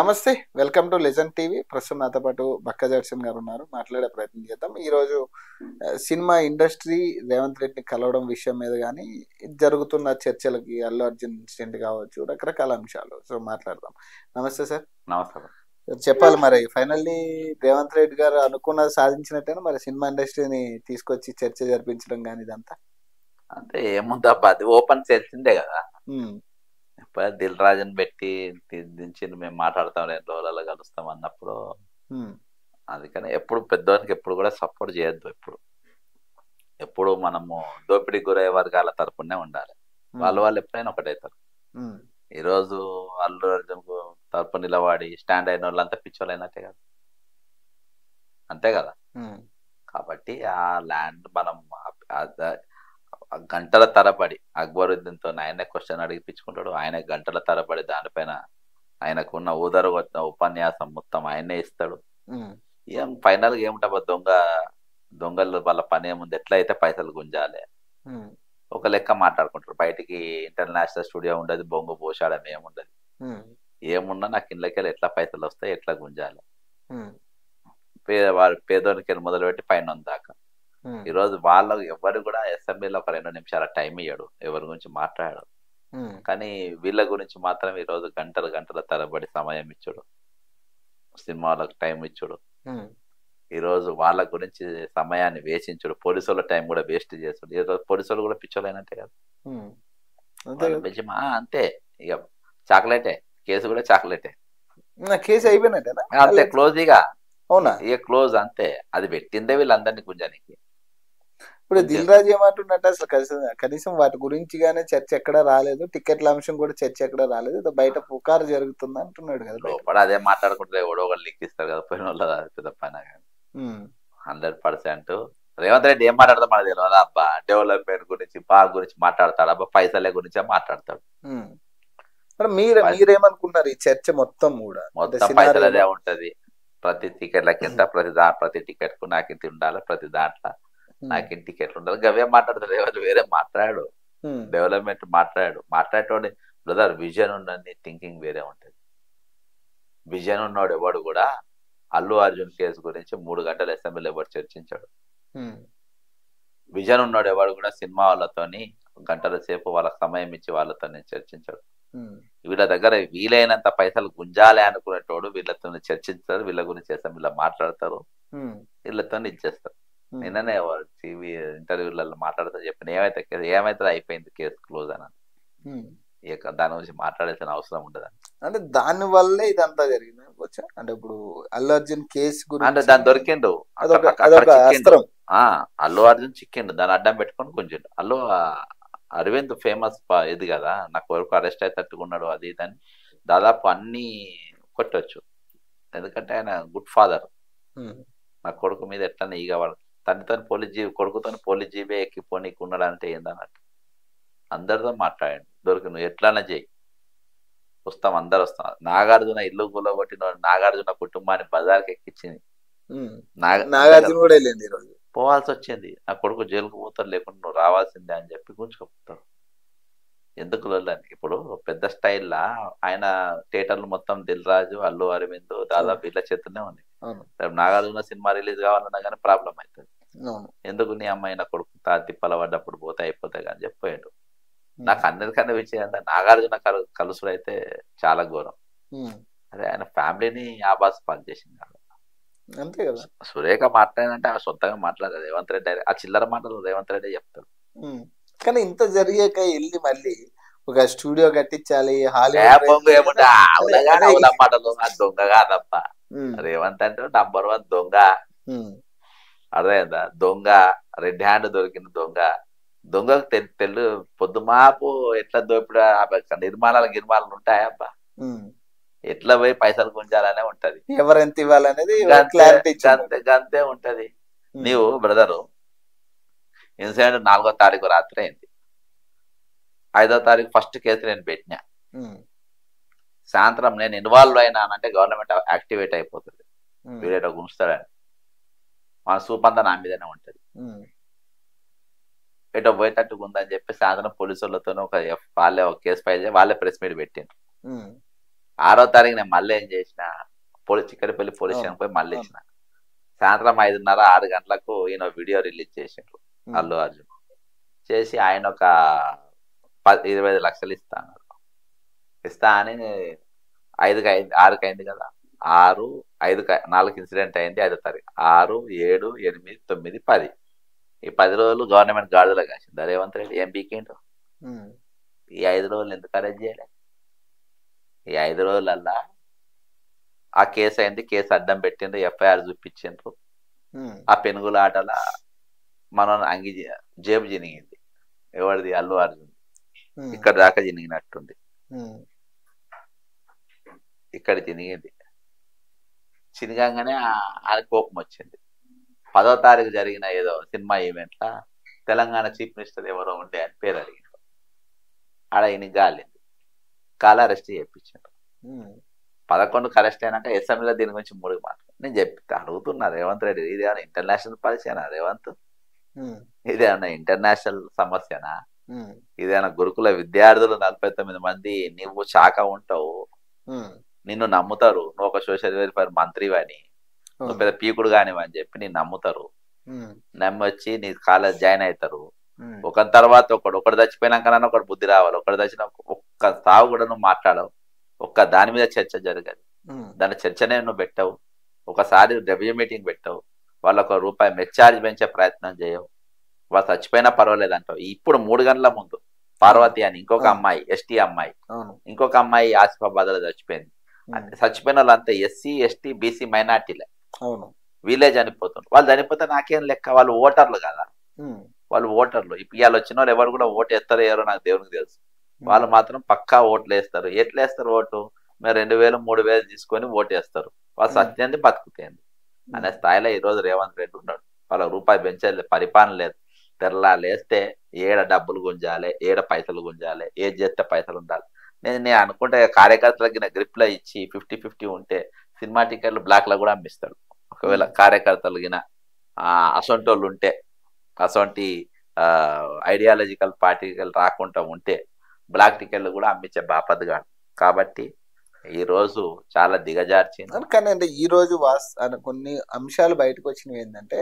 నమస్తే. Welcome to legend TV. ప్రస్తుతం నాతో పాటు బక్కా జడ్సన్ గారు ఉన్నారు. మాట్లాడే ప్రయత్నం చేద్దాం. ఈరోజు సినిమా ఇండస్ట్రీ రేవంత్ రెడ్డిని కలవడం విషయం మీద కానీ జరుగుతున్న చర్చలకి అల్లు అర్జున్ ఇన్సిడెంట్ కావచ్చు, రకరకాల అంశాలు. సో మాట్లాడదాం. నమస్తే సార్. నమస్కారం. చెప్పాలి మరి, ఫైనల్లీ రేవంత్ రెడ్డి గారు అనుకున్నది సాధించినట్టేనా మరి సినిమా ఇండస్ట్రీని తీసుకొచ్చి చర్చ జరిపించడం కానీ ఇదంతా? అంటే ఏముందబ్బా, అది ఓపెన్ తెలిసిందే కదా. ఇప్పుడు దిల్ రాజుని పెట్టి దించి మేము మాట్లాడతాం 2 రోజులలో కలుస్తాం అన్నప్పుడు అందుకని ఎప్పుడు పెద్దవానికి ఎప్పుడు కూడా సపోర్ట్ చేయొద్దు. ఎప్పుడు మనము దోపిడీ గురయ్యే వర్గాల తరపునే ఉండాలి. వాళ్ళు ఎప్పుడైనా ఒకటవుతారు. ఈరోజు అల్లు అర్జున్ తరపు నిలబడి స్టాండ్ అయిన వాళ్ళంతా పిచ్చోళ్ళు అయినట్టే కదా, అంతే కదా. కాబట్టి ఆ ల్యాండ్ మనం గంటల తరబడి అక్బరుద్దీన్తో ఆయనే క్వశ్చన్ అడిగిపించుకుంటాడు. ఆయన గంటల తరబడి దానిపైన ఆయనకున్న వచ్చిన ఉపన్యాసం మొత్తం ఆయనే ఇస్తాడు. ఏం ఫైనల్ గా ఏముంటా దొంగలు వాళ్ళ పని ఏముంది, ఎట్లయితే పైసలు గుంజాలి ఒక లెక్క మాట్లాడుకుంటారు. బయటికి ఇంటర్నేషనల్ స్టూడియో ఉండదు, బొంగు పోషాడం ఏముండదు. ఏమున్నా నాకు ఇళ్ళకెళ్ళి ఎట్లా పైసలు వస్తాయి, ఎట్లా గుంజాలి, పేదోనికి మొదలుపెట్టి పైన దాకా. ఈరోజు వాళ్ళకు ఎవరు కూడా అసెంబ్లీలో ఒక 2 నిమిషాల టైం ఇయ్యడు, ఎవరి గురించి మాట్లాడాడు. కానీ వీళ్ళ గురించి మాత్రం ఈరోజు గంటల తరబడి సమయం ఇచ్చుడు, సినిమాలకు టైం ఇచ్చుడు, ఈరోజు వాళ్ళ గురించి సమయాన్ని వేచించుడు, పోలీసుల టైం కూడా వేస్ట్ చేసుడు. ఈరోజు పోలీసులు కూడా పిచ్చోలైనట్టే కదా. అంతే, ఇక చాక్లెటే కేసు కూడా చాక్లెటే, కేసు అయిపోయినట్టేనా అంతే క్లోజ్. ఇక అవునా? ఇక క్లోజ్ అంతే. అది పెట్టిందే వీళ్ళందరినీ గుంజానికి. ఇప్పుడు దిల్ రాజు ఏమంటున్నట్టు అసలు కనీసం వాటి గురించి గానే చర్చ ఎక్కడ రాలేదు, టికెట్ల అంశం కూడా చర్చ ఎక్కడ రాలేదు, బయట పుకారు జరుగుతుంది అంటున్నాడు కదా. లోపల అదే మాట్లాడుకుంటే ఎవడో ఒకటి లిక్ ఇస్తారు కదా, పోయిన వాళ్ళ పెద్ద పైన 100%. రేవంత్ రెడ్డి ఏం మాట్లాడతాం మనకు తెలియదు అబ్బా. డెవలప్మెంట్ గురించి గురించి మాట్లాడతాడు అబ్బా, పైసలే గురించే మాట్లాడతాడు. మీరేమనుకున్నారు ఈ చర్చ మొత్తం కూడా? మొత్తం పైసలదే ఉంటది. ప్రతి టికెట్ల కింద ప్రతి టికెట్ కు నాకు ఇంత ఉండాలి, ప్రతి దాంట్లో నాకు ఇంటి టికెట్లు ఉండాలి. గవే మాట్లాడతాడు. ఎవరు వేరే మాట్లాడు, డెవలప్మెంట్ మాట్లాడేటోడి బ్రదర్. విజన్ ఉన్నది, థింకింగ్ వేరే ఉంటది. విజన్ ఉన్నోడు ఎవడు కూడా అల్లు అర్జున్ కేసు గురించి 3 గంటలు అసెంబ్లీలో ఎవరు చర్చించాడు. విజన్ ఉన్నాడు ఎవడు కూడా సినిమా వాళ్ళతోని గంటల సేపు వాళ్ళ సమయం ఇచ్చి వాళ్ళతో చర్చించాడు. వీళ్ళ దగ్గర వీలైనంత పైసలు గుంజాలి అనుకునేటోడు వీళ్ళతో చర్చిస్తారు, వీళ్ళ గురించి అసెంబ్లీలో మాట్లాడతారు, వీళ్ళతో ఇచ్చేస్తారు. నిన్ననే టీవీ ఇంటర్వ్యూలలో మాట్లాడుతూ చెప్పిన ఏమైతే అయిపోయింది, కేసు క్లోజ్ అని. ఇక దాని గురించి మాట్లాడాల్సిన అవసరం ఉండదు. అంటే దాని వల్లే ఇదంతా జరిగింది వచ్చా. అంటే ఇప్పుడు అల్లు అర్జున్ కేసు అంటే దాన్ని దొరికిండు, అల్లు అర్జున్ చిక్కిండు, దాన్ని అడ్డం పెట్టుకొని గుంజిండు. అరవింద్ ఫేమస్ ఇది కదా, నాకు వరకు అరెస్ట్ అయ్యేటట్టుకున్నాడు అది ఇదని దాదాపు అన్ని కొట్టొచ్చు. ఎందుకంటే ఆయన గుడ్ ఫాదర్. నా కొడుకు మీద ఎట్లా ఈగ తనతో కొడుకుతో పోలీస్ జీబే ఎక్కిపోనీకి ఉన్నాడు అంటే ఏందన్నట్టు అందరితో మాట్లాడండి. దొరికి నువ్వు ఎట్లన్నా చేయి, వస్తాం, అందరు వస్తాం. నాగార్జున ఇల్లు గుల్ల కొట్టిన నాగార్జున కుటుంబాన్ని బజార్కి ఎక్కించింది. నాగార్జున కూడా వెళ్ళింది, ఈరోజు పోవాల్సి వచ్చింది. నా కొడుకు జైలుకు పోతారు, లేకుండా నువ్వు రావాల్సిందే అని చెప్పి గుంజుకుపోతారు. ఎందుకు వెళ్ళని? ఇప్పుడు పెద్ద స్టైల్లా ఆయన థియేటర్లు మొత్తం దిల్ రాజు, అల్లు అరవింద్ దాదాపు ఇళ్ళ చేతనే ఉంది. నాగార్జున సినిమా రిలీజ్ కావాలన్నా కానీ ప్రాబ్లం అవుతుంది. ఎందుకు నీ అమ్మాయి నా కొడుకు తిప్పల పడ్డప్పుడు పోతే అయిపోతాయి కానీ చెప్పాడు. నాకు అన్నిటికన్నా విషయం నాగార్జున కలుసుడు అయితే చాలా ఘోరం. అదే ఆయన ఫ్యామిలీని ఆబాస్ పాలు చేసింది. అంతే కదా. సురేఖ మాట్లాడినంటే ఆమె సొంతంగా మాట్లాడదు. రేవంత్ రెడ్డి ఆ చిల్లర మాటలు రేవంత్ రెడ్డి చెప్తాడు. కానీ ఇంత జరిగాక వెళ్ళి మళ్ళీ ఒక స్టూడియో కట్టించాలి, మాటలు దొంగ కాదప్ప. రేవంత్ అంటే నంబర్ 1 దొంగ, అర్థమైందా? దొంగ, రెడ్ హ్యాండ్ దొరికిన దొంగ. దొంగకు తెల్లు పొద్దుమాపు ఎట్లా దోపిడ నిర్మాణాలు ఉంటాయబ్బా. ఎట్లా పోయి పైసలు గుంజాలనే ఉంటది, ఎవరెంత ఇవ్వాలనేది గంతే ఉంటది. నీవు బ్రదరు ఇన్సిడెంట్ 4వ తారీఖు రాత్రి అయింది. 5వ తారీఖు ఫస్ట్ కేసు నేను పెట్టినా. సాయంత్రం నేను ఇన్వాల్వ్ అయినానంటే గవర్నమెంట్ యాక్టివేట్ అయిపోతుంది, వీడేటో గుంచుతాడని. మన సూపంతా నా మీదనే ఉంటది. ఎటో పోయేటట్టుగా ఉందని చెప్పి సాయంత్రం పోలీసు వాళ్ళతో వాళ్ళే కేసు ఫైల్ చేసి వాళ్ళే ప్రెస్ మీట్ పెట్టిండ్రు. 6వ తారీఖు నేను మళ్ళీ ఏం చేసిన, చిక్కడపల్లి పోలీస్ స్టేషన్ పోయి మళ్ళీ ఇచ్చిన. సాయంత్రం 5:30 6 గంటలకు ఈయన వీడియో రిలీజ్ చేసిండ్రు అల్లు అర్జున్. చేసి ఆయన ఒక 25 లక్షలు ఇస్తా అని 5కి 6కి అయింది కదా, 6 5 4 ఇన్సిడెంట్ అయింది 5వ తారీఖు, 6 7 8 9 10 ఈ 10 రోజులు గవర్నమెంట్ గాడులో కాసింది రేవంత్ రెడ్డి. ఏం పీకిండు? ఈ 5 రోజులు ఎందుకు అరెస్ట్ చేయలే? ఈ 5 రోజులల్లా ఆ కేసు అయింది, కేసు అడ్డం పెట్టిండ్రు, ఎఫ్ఐఆర్ చూపించిండ్రు. ఆ పెనుగుల ఆటల మనం జేబు జినిగింది. ఎవరిది? అల్లు అర్జున్. ఇక్కడ దాకా జినిగినట్టుంది, ఇక్కడ చినిగింది. చినిగానే ఆయన కోపం వచ్చింది. 10వ తారీఖు జరిగిన ఏదో సినిమా ఈవెంట్ల తెలంగాణ చీఫ్ మినిస్టర్ ఎవరో ఉండే అని పేరు అడిగిండు. ఆడ ఈయన గాలింది, కాలు అరెస్ట్ చేయించాడు. 11కు అరెస్ట్ అయినాక అసెంబ్లీలో దీని గురించి 3 మాటలు నేను అడుగుతున్నా రేవంత్ రెడ్డి, ఇదేమన్నా ఇంటర్నేషనల్ పాలసీనా రేవంత్? ఇదేమన్నా ఇంటర్నేషనల్ సమస్యనా? ఇదేమన్నా గురుకుల విద్యార్థులు 49 మంది, నువ్వు శాఖ ఉంటావు, నిన్ను నమ్ముతారు, నువ్వు ఒక సోషల్ వెల్ఫేర్ మంత్రివని, నువ్వు పెద్ద పీకుడు కానివని చెప్పి నేను నమ్ముతారు. నమ్మి వచ్చి నీ కాలేజ్ జాయిన్ అవుతారు. ఒక తర్వాత ఒకడు చచ్చిపోయినాక ఒకటి బుద్ధి రావాలి. ఒకటి చచ్చిన ఒక్క సాగు కూడా నువ్వు మాట్లాడవు, ఒక్క దాని మీద చర్చ జరగదు. దాని చర్చనే నువ్వు పెట్టవు. ఒకసారి రెవ్యూ మీటింగ్ పెట్టవు, వాళ్ళు ₹1 మెచ్చార్జ్ పెంచే ప్రయత్నం చేయవు. వాళ్ళు చచ్చిపోయినా పర్వాలేదు అంటావు. ఇప్పుడు 3 గంటల ముందు పార్వతి అని ఇంకొక అమ్మాయి, ఎస్టీ అమ్మాయి, ఇంకొక అమ్మాయి ఆసిఫాబాద్ లో చచ్చిపోయింది. చచ్చిపోయిన వాళ్ళంతా ఎస్సీ ఎస్టీ బీసీ మైనార్టీలే. వీళ్ళే చనిపోతున్నారు. వాళ్ళు చనిపోతే నాకేం లెక్క? వాళ్ళు ఓటర్లు కదా, వాళ్ళు ఓటర్లు. ఇవాళ వచ్చిన వాళ్ళు ఎవరు కూడా ఓటు వేస్తారో ఎవరో నాకు దేవునికి తెలుసు. వాళ్ళు మాత్రం పక్కా ఓట్లు వేస్తారు. ఎట్లా వేస్తారు ఓటు? మీరు 2000 3000 తీసుకొని ఓటు వేస్తారు. వాళ్ళు సత్యంది బతుకుతేంది అనే స్థాయిలో ఈ రోజు రేవంత్ రెడ్డి ఉన్నాడు. వాళ్ళ రూపాయి పెంచలేదు, పరిపాలన లేదు. తెరలా లేస్తే ఏడ డబ్బులు గుంజాలి, ఏడ పైసలు గుంజాలి, ఏది చేస్తే పైసలు ఉండాలి. నేను అనుకుంటే కార్యకర్తలకి గ్రిప్ లో ఇచ్చి 50-50 ఉంటే సినిమా టికెట్లు బ్లాక్ లో కూడా అమ్మిస్తాడు. ఒకవేళ కార్యకర్తలు గిన అసొంటి వాళ్ళు ఉంటే, అసొంటి ఐడియాలజికల్ పార్టీలు రాకుండా ఉంటే బ్లాక్ టికెట్లు కూడా అమ్మించే బాపత్ గాడు. కాబట్టి ఈ రోజు చాలా దిగజార్చింది. కానీ అంటే ఈ రోజు కొన్ని అంశాలు బయటకు వచ్చినవి ఏంటంటే,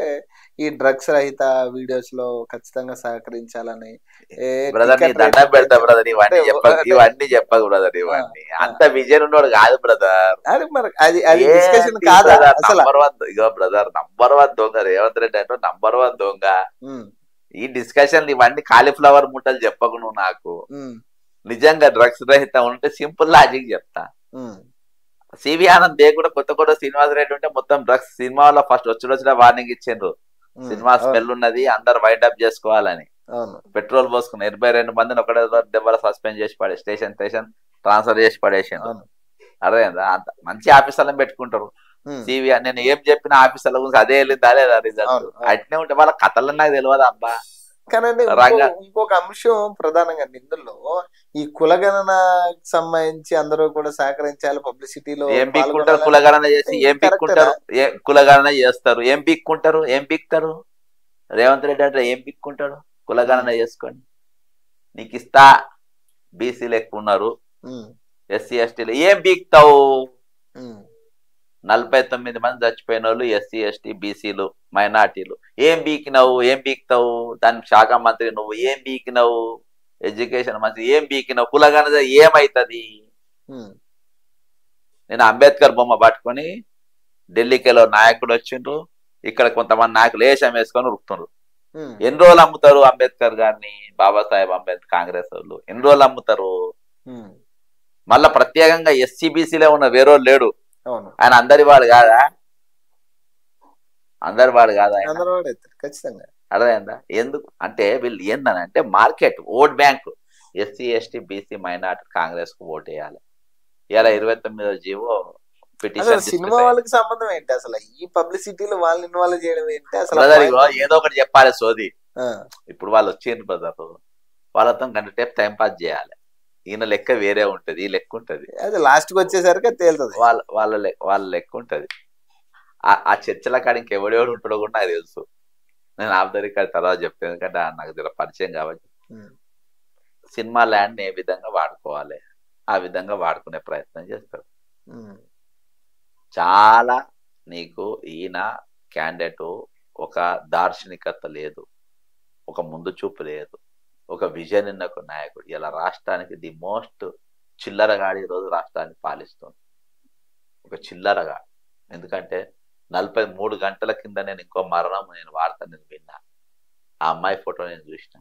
ఈ డ్రగ్స్ రహిత వీడియోస్ లో ఖచ్చితంగా సహకరించాలని. బ్రదర్ నీ దండం పెడతా బ్రదర్, ఇవన్నీ చెప్పకు బ్రదర్, ఇవన్నీ అంత విజయన్ ఉన్నోడు కాదు బ్రదర్. ఇగో బ్రదర్, నంబర్ 1 దొంగ రేవంత్ రెడ్డి అంటే, నంబర్ 1 దొంగ. ఈ డిస్కషన్ ఇవన్నీ కాలీఫ్లవర్ ముట్టలు చెప్పకు నువ్వు నాకు. నిజంగా డ్రగ్స్ రహిత ఉంటే సింపుల్ లాజిక్ చెప్తా. సివి ఆనంద్ కూడా కొత్త శ్రీనివాసరెడ్డి ఉంటే మొత్తం డ్రగ్స్ సినిమాలో ఫస్ట్ వచ్చిన వార్నింగ్ ఇచ్చిండ్రు. సినిమా స్మెల్ ఉన్నది, అందరు వైట్ అప్ చేసుకోవాలని. పెట్రోల్ పోసుకుని 22 మందిని ఒకటే దెబ్బలో సస్పెండ్ చేసి పడే, స్టేషన్ ట్రాన్స్ఫర్ చేసి పడేసిండ్రు. అర్థమైందా? అంత మంచి ఆఫీసర్లను పెట్టుకుంటారు. సివి నేను ఏం చెప్పిన ఆఫీసర్ల గురించి అదే వెళ్ళింది, అదే రిజల్ట్. అట్నే ఉంటే వాళ్ళ కథలు నాకు తెలియదు అబ్బా. కానీ ఇంకొక అంశం ప్రధానంగా ఇందులో ఈ కులగణన సంబంధించి అందరూ కూడా సహకరించాలి, పబ్లిసిటీలో ఏం పీక్కుంటారు, కులగణన చేసి ఏం పీక్కుంటారు, కులగణన చేస్తారు, ఏం పీక్తారు. రేవంత్ రెడ్డి అంటే ఏం పీక్కుంటాడు? కులగణన చేసుకొని నీకు ఇస్తా, బీసీలు ఎక్కువ ఉన్నారు, ఎస్సీ ఎస్టీలు ఏం పీక్తావు? 49 మంది చచ్చిపోయిన వాళ్ళు ఎస్సీ ఎస్టీ బీసీలు మైనార్టీలు. ఏం పీక్తావు? దానికి శాఖ మంత్రి నువ్వు ఏం పీకినావు? ఎడ్యుకేషన్ మంత్రి ఏం పీకినావు? కులగణన ఏమైతుంది? నేను అంబేద్కర్ బొమ్మ పట్టుకొని ఢిల్లీకిలో నాయకుడు వచ్చిండ్రు, ఇక్కడ కొంతమంది నాయకులు వేషం వేసుకొని ఉరుకుతుండ్రు. ఎన్ని రోజులు అమ్ముతారు అంబేద్కర్ గారిని? బాబాసాహెబ్ అంబేద్కర్ కాంగ్రెస్ వాళ్ళు ఎన్ని రోజులు అమ్ముతారు? మళ్ళా ప్రత్యేకంగా ఎస్సీ బీసీలే ఉన్న వేరే లేడు. ఆయన అందరి వాడు కాదా? ఖచ్చితంగా. అర్థమైందా? ఎందుకు అంటే వీళ్ళు ఏందనంటే market vote bank. SC ST BC minority Congress కు ఓటు వేయాలి. ఇలా 29వ జీవో పిటిషన్. సినిమా వాళ్ళకి సంబంధం ఏంటి అసలు? ఈ పబ్లిసిటీలో వాళ్ళు ఇన్వాల్వ్ చేయడం ఏంటి అసలు? ఏదో ఒకటి చెప్పాలి సోది. ఇప్పుడు వాళ్ళు వచ్చిండ్రు బ్రదర్, వాళ్ళతో గంట టైప్ టైం పాస్ చేయాలి. ఈయన లెక్క వేరే ఉంటది, ఈ లెక్క ఉంటది. అది లాస్ట్ కి వచ్చేసరికి తేలుతుంది. వాళ్ళ లెక్క ఉంటది. ఆ చర్చల కాడ ఇంకెవడెవడు ఉంటాడో కూడా నాకు తెలుసు. నేను ఆఫ్దరి కాడ తర్వాత చెప్తాను, ఎందుకంటే నాకు పరిచయం కాబట్టి. సినిమా ల్యాండ్ ఏ విధంగా వాడుకోవాలి, ఆ విధంగా వాడుకునే ప్రయత్నం చేస్తాడు. చాలా నీకు ఈయన క్యాండిడేట్ ఒక దార్శనికత లేదు, ఒక ముందు చూపు లేదు, ఒక విజన్ ఉన్న ఒక నాయకుడు. ఇలా రాష్ట్రానికి ది మోస్ట్ చిల్లరగాడి ఈరోజు రాష్ట్రాన్ని పాలిస్తుంది. ఒక చిల్లరగాడు. ఎందుకంటే 43 గంటల కింద నేను ఇంకో మరణం నేను వార్త నేను విన్నా. ఆ అమ్మాయి ఫోటో నేను చూసిన,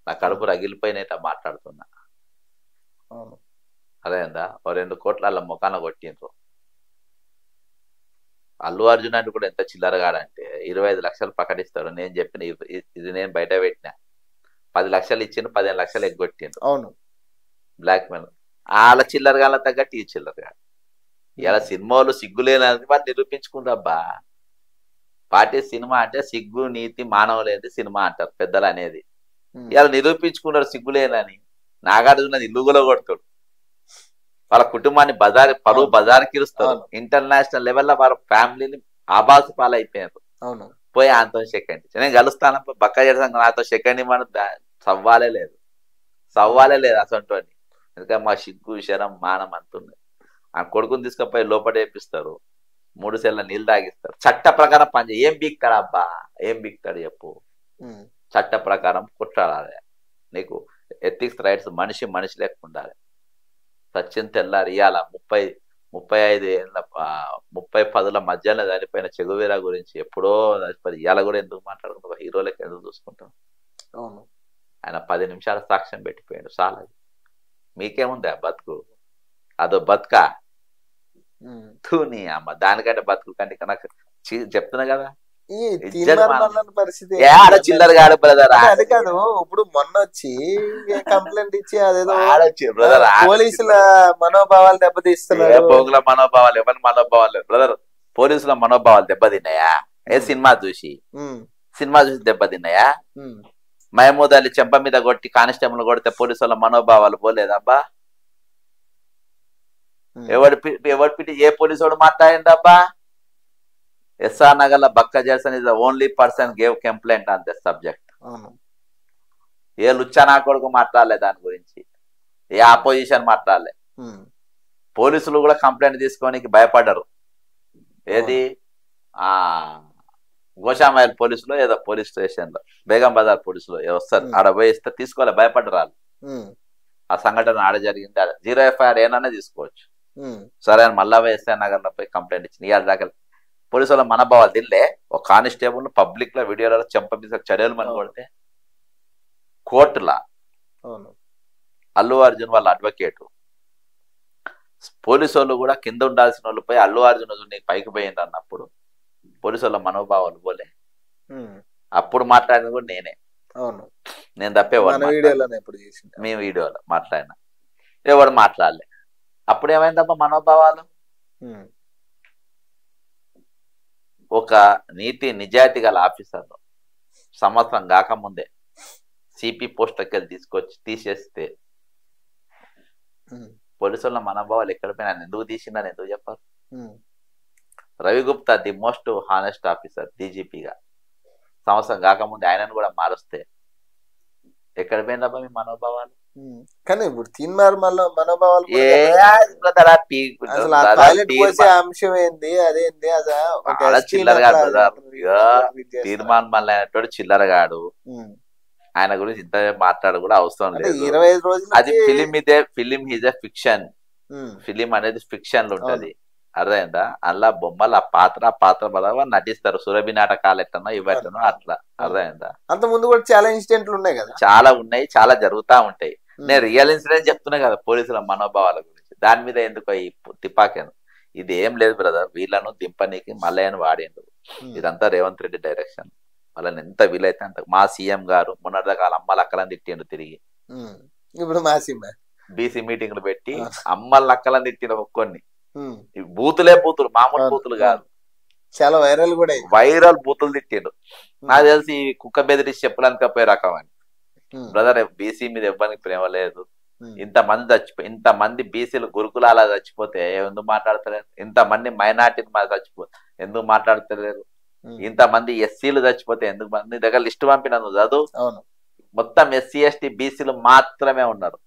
నా కడుపు రగిలిపోయినట్టు మాట్లాడుతున్నా. అదేందా ఓ 2 కోట్ల అలా ముఖాన కొట్టిండ్రు. అల్లు అర్జున్ అంటే కూడా ఎంత చిల్లరగాడంటే 25 లక్షలు ప్రకటిస్తాడు. నేను చెప్పిన ఇది నేను బయట పెట్టినా, 10 లక్షలు ఇచ్చిండు, 15 లక్షలు ఎగ్గొట్టిండు. అవును, బ్లాక్ మెయిల్. వాళ్ళ చిల్లరగాళ్ళ తగ్గట్టు ఈ చిల్లరగాడు. ఇలా సినిమాలు సిగ్గులేనది వాళ్ళు నిరూపించుకుంటాబ్బా. పార్టీ సినిమా అంటే సిగ్గు నీతి మానవులేది సినిమా అంటారు పెద్దలు అనేది. ఇలా నిరూపించుకున్నాడు సిగ్గులేనని. నాగార్జున ఇల్లు కూడా కొడతాడు, వాళ్ళ కుటుంబాన్ని పరువు బజార్కి ఇరుస్తారు. ఇంటర్నేషనల్ లెవెల్లో వాళ్ళ ఫ్యామిలీని ఆబాసు పాలైపోయారు. పోయి ఆయనతో సెకండ్ నేను కలుస్తాను, బక్క చేస్తాను, నాతో సెకండ్ ఇవ్వను సవ్వాలే లేదు అసలు. ఎందుకంటే మా సిగ్గు శరం మానం అంతుంది. ఆ కొడుకుని తీసుకుపోయి లోపల వేపిస్తారు, 3 సెల్ల నీళ్ళు తాగిస్తారు. చట్ట ప్రకారం పని ఏం బీక్తాడు అబ్బా, ఏం బీక్తాడు చెప్పు. చట్ట ప్రకారం కుట్రాడాలి. నీకు ఎథిక్స్ రైట్స్ మనిషి లేకుండా సచిన్ తెల్లారి ఇవాళ 35 ఏళ్ళ 30-10 మధ్యలో చనిపోయిన చెగువీరా గురించి ఎప్పుడో చనిపోయి ఇవాళ కూడా ఎందుకు మాట్లాడుకుంటాం, హీరోలకి ఎందుకు చూసుకుంటాం. ఆయన 10 నిమిషాల సాక్ష్యం పెట్టిపోయాడు చాలా. మీకేముంది ఆ బతుకు, అదో బతుకా తూని అమ్మ. దానికంటే బతుకు కంటే నాకు చెప్తున్నా కదా చిల్లర కాదు బ్రదర్. అది కాదు, ఇప్పుడు మొన్న వచ్చి కంప్లైంట్ ఇచ్చి అదేదో పోలీసుల మనోభావాలు దెబ్బతీస్తున్నారు. పోగుల మనోభావాలు ఎవరి మనోభావాలు బ్రదర్, పోలీసుల మనోభావాలు దెబ్బతిన్నాయా? సినిమా చూసి దెబ్బతిన్నాయా? మహమూద్ అలీ చెంప మీద కొట్టి కానిస్టేబుల్ కొడితే పోలీసుల మనోభావాలు పోలేదబ్బా? ఎవడి ఏ పోలీసు వాడు మాట్లాడిందబ్బా? ఎస్ఆర్ నగర్ లో Bakka Judson is the only person gave complaint on this subject. ఏ లుచ్చా నా కొడుకు మాట్లాడలే దాని గురించి, ఏ ఆపోజిషన్ మాట్లాడలే. పోలీసులు కూడా కంప్లైంట్ తీసుకోనికి భయపడ్డారు. ఏది గోషామైల్ పోలీసులు ఏదో పోలీస్ స్టేషన్ లో, బేగం బజార్ పోలీసులు వస్తారు, ఆడ పోయి ఇస్తే తీసుకోవాలి, భయపడ్డారు వాళ్ళు. ఆ సంఘటన ఆడ జరిగింది, 0 FIR ఏనన్నా తీసుకోవచ్చు. సరే అని మళ్ళా ఎస్ఆర్ నగర్ లో పోయి కంప్లైంట్ ఇచ్చింది. ఇవాళ దాకా పోలీసుల మనోభావాలు తినలే. ఒక కానిస్టేబుల్ పబ్లిక్ లో వీడియోలలో చెంప చర్యలు మన కొడితే కోర్టులా అల్లు అర్జున్ వాళ్ళ అడ్వకేటు పోలీసు వాళ్ళు కూడా కింద ఉండాల్సిన వాళ్ళు పోయి అల్లు అర్జున్ నీకు పైకి పోయింది అన్నప్పుడు పోలీసు వాళ్ళ మనోభావాలు పోలే. అప్పుడు మాట్లాడిన కూడా నేనే, నేను తప్పేవాడు. మేము వీడియోలో మాట్లాడినా, ఎవడు మాట్లాడలే. అప్పుడు ఏమైందబ్బా మనోభావాలు? ఒక నీతి నిజాయితీ గల ఆఫీసర్లు సంవత్సరం కాకముందే సిపి పోస్టులకి వెళ్ళి తీసుకొచ్చి తీసేస్తే పోలీసుల మనోభావాలు ఎక్కడ పోయినా ఎందుకు తీసిందని ఎందుకు చెప్పారు? Ravi Gupta the most honest officer డీజీపీగా సంవత్సరం కాకముందే ఆయనను కూడా మారుస్తే ఎక్కడ పోయిందబ్బా మీ మనోభావాలు? కానీ ఇప్పుడు తీన్మార్ మనోభావాలు అంశం ఏంది, అదేంది చిల్లరగాడు. తీర్మాన్ మళ్ళీ అయినటువంటి చిల్లరగాడు. ఆయన గురించి ఇంత మాట్లాడు కూడా అవసరం లేదు. 25 రోజులు అది film is a fiction. Film అనేది ఫిక్షన్ లో ఉంటది, అర్థమైందా? అలా బొమ్మలు ఆ పాత్ర బలవా నటిస్తారు. సురభి నాటకాలు ఎట్లనో ఇవట్లనో అట్లా, అర్థమైందా? అంత ముందు కూడా చాలా ఇన్సిడెంట్లు ఉన్నాయి కదా, చాలా ఉన్నాయి, చాలా జరుగుతా ఉంటాయి. నేను రియల్ ఇన్సిడెంట్ చెప్తున్నా కదా పోలీసుల మనోభావాల గురించి. దాని మీద ఎందుకు ఈ తిపాకేను? ఇది ఏం లేదు బ్రదర్, వీళ్ళను దింపనీకి మల్లయ్యను వాడిండు. ఇదంతా రేవంత్ రెడ్డి డైరెక్షన్. వాళ్ళని ఎంత వీలైతే అంత. మా సీఎం గారు మొన్నటిదాకా వాళ్ళ అమ్మలు అక్కలని తిట్టిండు తిరిగి. ఇప్పుడు మా సీఎం బీసీ మీటింగ్లు పెట్టి అమ్మల్ని అక్కలని తిట్టిన ఒక్కొన్ని బూతులే బూతులు, మామూలు బూతులు కాదు, చాలా వైరల్ బూతులు తిట్టిండు. నాకు తెలిసి కుక్క బెదిరించి చెప్పలేకపోయే రకం అని. బ్రదర్, బీసీ మీద ఇవ్వడానికి ప్రేమ లేదు. ఇంతమంది బీసీలు గురుకులాలా చచ్చిపోతే ఎందుకు మాట్లాడతలేరు? ఇంతమంది మైనార్టీలు చచ్చిపోతే ఎందుకు మాట్లాడతలేరు? ఇంతమంది ఎస్సీలు చచ్చిపోతే ఎందుకు? మంది దగ్గర లిస్టు పంపిన నువ్వు చదువు. మొత్తం SC ST బీసీలు మాత్రమే ఉన్నారు.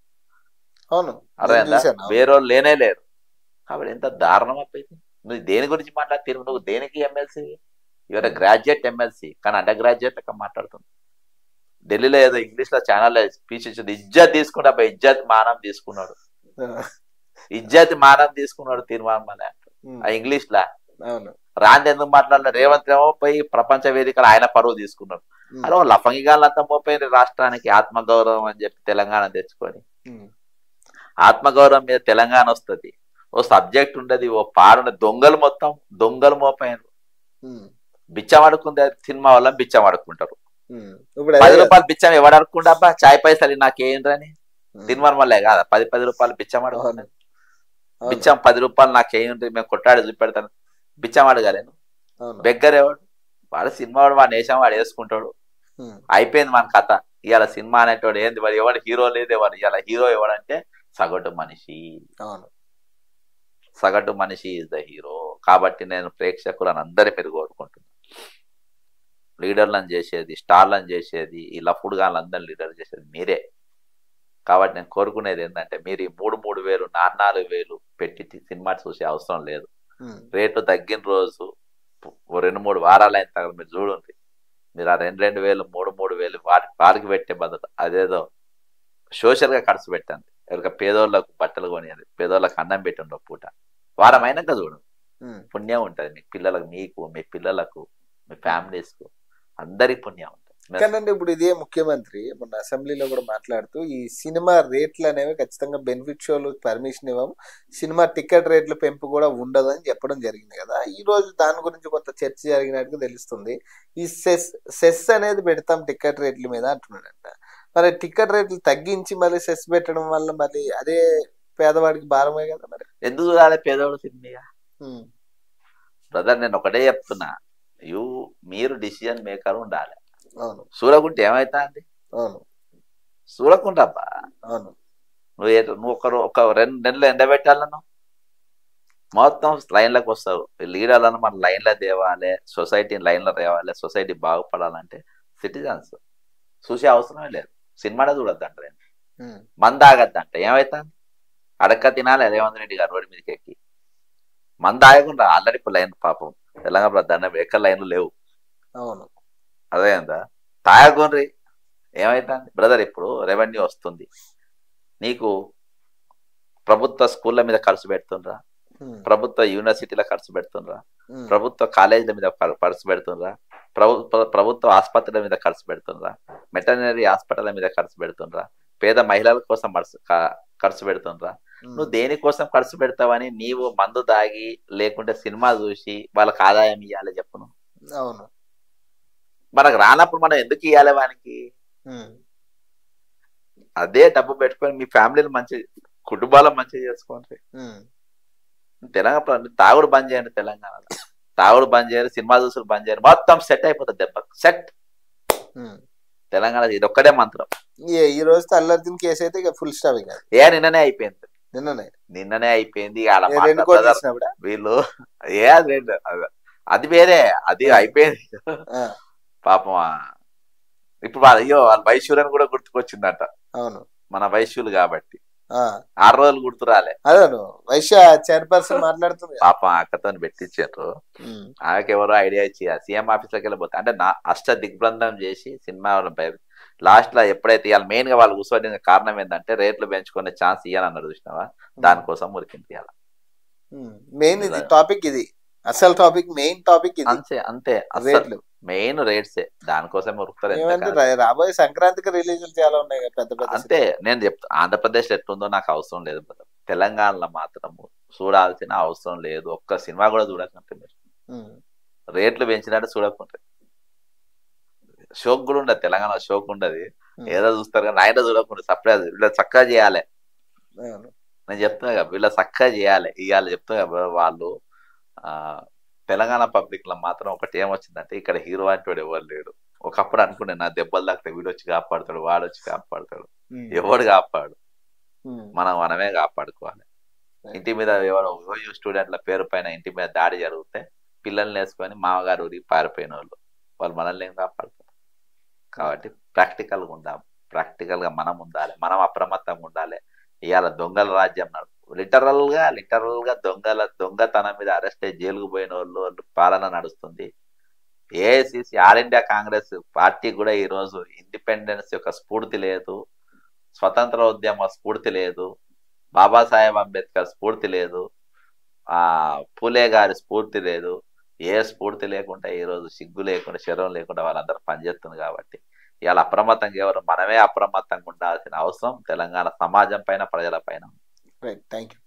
అవును, అర్థమైందా? వేరే వాళ్ళు లేనే లేరు. కాబట్టి ఎంత దారుణం అయిపోయింది. నువ్వు దేని గురించి మాట్లాడుతూ, నువ్వు దేనికి ఎమ్మెల్సీ? యువర్ గ్రాడ్యుయేట్ ఎమ్మెల్సీ, కానీ అండర్ గ్రాడ్యుయేట్ లెక్క మాట్లాడుతుంది. ఢిల్లీలో ఏదో ఇంగ్లీష్ లో ఛానల్ స్పీచ్ ఇచ్చింది, ఇజ్జత్ తీసుకుంటా, ఇజ్జత్ మానం తీసుకున్నాడు, ఇజ్జత్ మానం తీసుకున్నాడు తీర్మానం ఆ ఇంగ్లీష్ లా. రాంది ఎందుకు మాట్లాడలేదు? రేవంత్ ఏమో పోయి ప్రపంచ వేదికలు ఆయన పరువు తీసుకున్నాడు. అరే లఫంగిగాళ్ళంతా మోపోయింది రాష్ట్రానికి ఆత్మగౌరవం అని చెప్పి తెలంగాణ తెచ్చుకొని. ఆత్మగౌరవం మీద తెలంగాణ వస్తుంది, ఓ సబ్జెక్ట్ ఉండదు, ఓ పాడు దొంగలు మొత్తం దొంగలు మోపోయినారు. బిచ్చం అడుక్కుంది సినిమా వల్ల బిచ్చం అడుక్కుంటారు. 10 రూపాయలు బిచ్చం ఎవడు అడుక్కుంటా అబ్బా, చాయ్ పైసలు నాకేంద్రని సినిమా వల్లే కాదా 10 రూపాయలు బిచ్చం అడుగుతున్నది. బిచ్చం 10 రూపాయలు నాకేంటి, మేము కొట్టాడు చూపెడతాను, బిచ్చం అడగలేను. బెగ్గర్ ఎవడు? వాడు సినిమా వాడు, వాడు నేషం వాడు వేసుకుంటాడు, అయిపోయింది మన కథ. ఇవాళ సినిమా అనేటోడు ఏంది, మరి ఎవడు హీరో లేదు, ఎవరు ఇవాళ హీరో ఎవడంటే సగటు మనిషి. సగటు మనిషి ఈజ్ ద హీరో. కాబట్టి నేను ప్రేక్షకులను అందరి మీరు కోరుకుంటున్నాను, లీడర్లను చేసేది, స్టార్లను చేసేది, ఈ లఫుడ్ గాళ్ళందరినీ లీడర్ చేసేది మీరే. కాబట్టి నేను కోరుకునేది ఏంటంటే, మీరు ఈ 3,000 4,000 పెట్టి సినిమా చూసే అవసరం లేదు. రేట్లు తగ్గిన రోజు 2-3 వారాలు అయిన తర్వాత మీరు చూడండి, మీరు ఆ 2,000 3,000 వారికి పెట్టే బదులు అదేదో సోషల్ గా ఖర్చు పెట్టండి. ఎవరికి పేదోళ్ళకు బట్టలు కొనియండి, పేదోళ్ళకి అన్నం పెట్టండి ఒక పూట. వారం అయినాక చూడండి, పుణ్యం ఉంటుంది మీ పిల్లలకు, మీకు, మీ పిల్లలకు, మీ ఫ్యామిలీస్ కు, అందరికి పుణ్యం ఉంటుంది. కానీ ఇప్పుడు ఇదే ముఖ్యమంత్రి మొన్న అసెంబ్లీలో కూడా మాట్లాడుతూ ఈ సినిమా రేట్లు అనేవి ఖచ్చితంగా బెనిఫిట్ షోలు పర్మిషన్ ఇవ్వము, సినిమా టికెట్ రేట్ల పెంపు కూడా ఉండదు అని చెప్పడం జరిగింది కదా. ఈ రోజు దాని గురించి కొంత చర్చ జరిగినట్టుగా తెలుస్తుంది. ఈ సెస్ అనేది పెడతాం టికెట్ రేట్ల మీద అంటున్నాడంట. మరి టికెట్ రేట్లు తగ్గించి మళ్ళీ సెస్ పెట్టడం వల్ల మళ్ళీ అదే పేదవాడికి భారమే కదా. మరి ఎందుకు చూడాలి పేదవాడు సినిమా? బ్రదర్ నేను ఒకటే చెప్తున్నా, మీరు డిసిజన్ మేకర్ ఉండాలి. చూడకుంటే ఏమైతా అండి? చూడకుంటాబ్బా, నువ్వు ఒక 2 నెలలు ఎండబెట్టాలను మొత్తం లైన్లకు వస్తారు. లీడర్లను మన లైన్లో తేవాలి, సొసైటీని లైన్లో తేవాలి. సొసైటీ బాగుపడాలంటే సిటిజన్స్ చూసే అవసరమే లేదు. సినిమానే చూడొద్దంట, మంద ఆగద్దంట. ఏమైతా అడక్క తినాలి రేవంత్ రెడ్డి గారు రోడ్డు మీదకి ఎక్కి మంద ఆగకుండా. ఆల్రెడీ ఇప్పుడు లైన్ పాపం తెలంగాణ దండ ఎక్కడ లైన్లు లేవు. అవును, అదే అందా తాగకుండ్రి. ఏమైతుంది బ్రదర్? ఇప్పుడు రెవెన్యూ వస్తుంది, నీకు ప్రభుత్వ స్కూళ్ళ మీద ఖర్చు పెడుతుండ్రా, ప్రభుత్వ యూనివర్సిటీల ఖర్చు పెడుతుండ్రా, ప్రభుత్వ కాలేజీల మీద ఖర్చు పెడుతుండ్రా, ప్రభుత్వ ఆసుపత్రుల మీద ఖర్చు పెడుతుండ్రా, వెటర్నరీ హాస్పిటల్ మీద ఖర్చు పెడుతుండ్రా, పేద మహిళల కోసం ఖర్చు పెడుతుండ్రా. నువ్వు దేనికోసం ఖర్చు పెడతావని నీవు మందు దాగి లేకుంటే సినిమా చూసి వాళ్ళకి ఆదాయం ఇవ్వాలి చెప్పును. అవును, మనకు రానప్పుడు మనం ఎందుకు ఇవ్వాలి వానికి? అదే డబ్బు పెట్టుకొని మీ ఫ్యామిలీని మంచి కుటుంబాలను మంచిగా చేసుకోండి. తెలంగాణ తాగుడు బంద్ చేయండి, తెలంగాణలో తాగుడు బంద్ చేయాలి, సినిమా చూసులు బంద్ చేయాలి, మొత్తం సెట్ అయిపోతుంది దెబ్బ సెట్. తెలంగాణ ఇది ఒక్కడే మంత్రం. ఈ రోజు అల్లర్జున్ కేసు అయితే ఇక ఫుల్ స్టాప్. నిన్ననే అయిపోయింది, నిన్ననే అయిపోయింది. వీళ్ళు అది వేరే, అది అయిపోయింది పాపం. ఇప్పుడు అయ్యో వాళ్ళ వైశ్యులని కూడా గుర్తుకొచ్చిందట. అవును, మన వైశ్యులు కాబట్టి 6 రోజులు గుర్తు రాలే. వైశ్య చైర్పర్సన్ మాట్లాడుతుంది పాపం, అక్కతో పెట్టించారు. ఆమెకి ఎవరో ఐడియా ఇచ్చి సీఎం ఆఫీస్ లోకి వెళ్ళిపోతా అంటే నా దిగ్బంధం చేసి సినిమా లాస్ట్ లో ఎప్పుడైతే ఇవాళ మెయిన్ గా వాళ్ళు కూర్చోని కారణం ఏంటంటే రేట్లు పెంచుకునే ఛాన్స్ ఇవ్వాలన్నారు చూసినావా, దానికోసం ఉరికింది. ఇవాళ మెయిన్ ఇది టాపిక్, ఇది అసలు టాపిక్, మెయిన్ టాపిక్ అంతే అంతే. అసలు మెయిన్ రేట్సే, దానికోసం ఉరుకుతారు. రాబోయే సంక్రాంతికి రిలీజ్ చాలా ఉన్నాయి పెద్ద పెద్ద. అంతే నేను చెప్తా, ఆంధ్రప్రదేశ్ ఎట్లుందో నాకు అవసరం లేదు, తెలంగాణలో మాత్రం చూడాల్సిన అవసరం లేదు. ఒక్క సినిమా కూడా చూడకుంటే మీరు రేట్లు పెంచినట్టు చూడకుంటే షోక్ కూడా ఉండదు. తెలంగాణ షోక్ ఉండదు, ఏదో చూస్తారు కానీ ఆయన చూడకుండా సర్ప్రైజ్. వీళ్ళ చక్కగా చేయాలి, నేను చెప్తున్నా కదా, వీళ్ళ చక్కగా చేయాలి. ఇవాళ చెప్తున్నా కదా, వాళ్ళు తెలంగాణ పబ్లిక్ లో మాత్రం ఒకటి ఏమొచ్చిందంటే, ఇక్కడ హీరో అంటోడు ఎవరు లేడు. ఒకప్పుడు అనుకునే నా దెబ్బలు తాకితే వీడొచ్చి కాపాడుతాడు, వాడొచ్చి కాపాడుతాడు, ఎవడు కాపాడు, మనమే కాపాడుకోవాలి. ఇంటి మీద ఎవరో స్టూడెంట్ల పేరు పైన ఇంటి మీద దాడి జరిగితే పిల్లల్ని వేసుకొని మామగారు ఊరికి పారిపోయిన వాళ్ళు మనల్ని ఏం కాపాడుతారు? కాబట్టి ప్రాక్టికల్గా ఉందాం, ప్రాక్టికల్ గా మనం ఉండాలి, మనం అప్రమత్తంగా ఉండాలి. ఇవాళ దొంగల రాజ్యం లిటరల్ గా దొంగతనం మీద అరెస్ట్ అయ్యి జైలుకు పోయిన వాళ్ళు పాలన నడుస్తుంది. AICC all India Congress party కూడా ఈరోజు ఇండిపెండెన్స్ యొక్క స్ఫూర్తి లేదు, స్వతంత్ర ఉద్యమ స్ఫూర్తి లేదు, బాబాసాహెబ్ అంబేద్కర్ స్ఫూర్తి లేదు, పూలే గారి స్ఫూర్తి లేదు. ఏ స్ఫూర్తి లేకుండా ఈరోజు సిగ్గు లేకుండా శరం లేకుండా వాళ్ళందరూ పనిచేస్తుంది. కాబట్టి ఇవాళ అప్రమత్తంగా ఎవరు మనమే అప్రమత్తంగా ఉండాల్సిన అవసరం తెలంగాణ సమాజం పైన, ప్రజల పైన. Right, thank you.